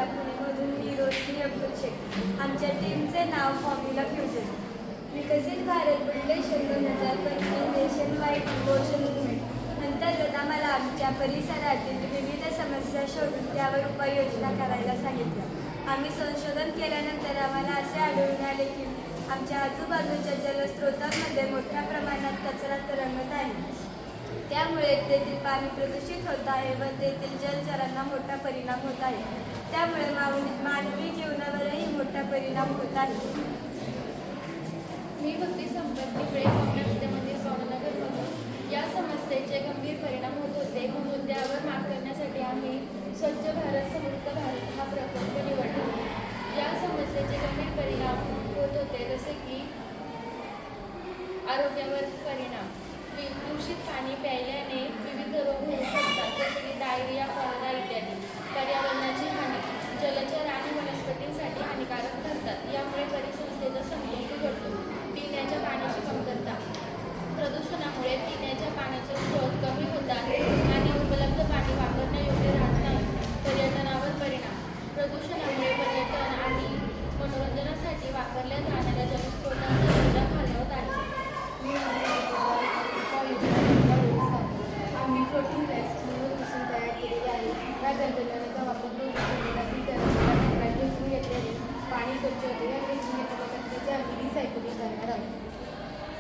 जिल्हा पुणेमधून मी रोशनी अब्दुल शेख. आमच्या टीमचे नाव फॉर्म्युला फ्युजन. विकसित भारत बुलेशन 2025 नेशन वाईड पोषण मुवमेंट अंतर्गत आम्हाला आमच्या परिसरातील विविध समस्या शोधून त्यावर उपाययोजना करायला सांगितल्या. आम्ही संशोधन केल्यानंतर आम्हाला असे आढळून आले की आमच्या आजूबाजूच्या जलस्रोतांमध्ये मोठ्या प्रमाणात कचरा तरंगत आहे. त्यामुळे तेथील पाणी प्रदूषित होत आहे व तेथील जलचरांना मोठा परिणाम होत आहे. त्यामुळे मानवी जीवनावरही मोठा परिणाम होत आहे. मी भक्ती संपत पिंपळे कोकणा विद्यामंदिर भावनगरमधून या समस्येचे गंभीर परिणाम होत होते म्हणून त्यावर मात करण्यासाठी आम्ही स्वच्छ भारत समृद्ध भारत हा प्रकल्प निवडला. या समस्येचे गंभीर परिणाम होत होते जसे की आरोग्यावर परिणाम. दूषित पाणी प्यायल्याने विविध रोग होऊ शकतात जसे की डायरिया, कॉलरा इत्यादी. पर्यावरणाची हानी. जलचर आणि वनस्पतींसाठी हानिकारक ठरतात. यामुळे परिसंस्थेचा समतोल बिघडतो. पिण्याच्या पाण्याची कमतरता. प्रदूषणामुळे पिण्याच्या पाण्याचे स्रोत कमी होतात आणि उपलब्ध पाणी वापरण्यायोग्य राहत नाही. पर्यटनावर परिणाम. प्रदूषणामुळे पर्यटन आणि मनोरंजनासाठी वापरल्या जाणाऱ्या जलस्रोतांचा दर्जा खालावत आहे. आम्ही प्रोटीन बॅग्स म्हणून तयार केलेले आहे. या गंधला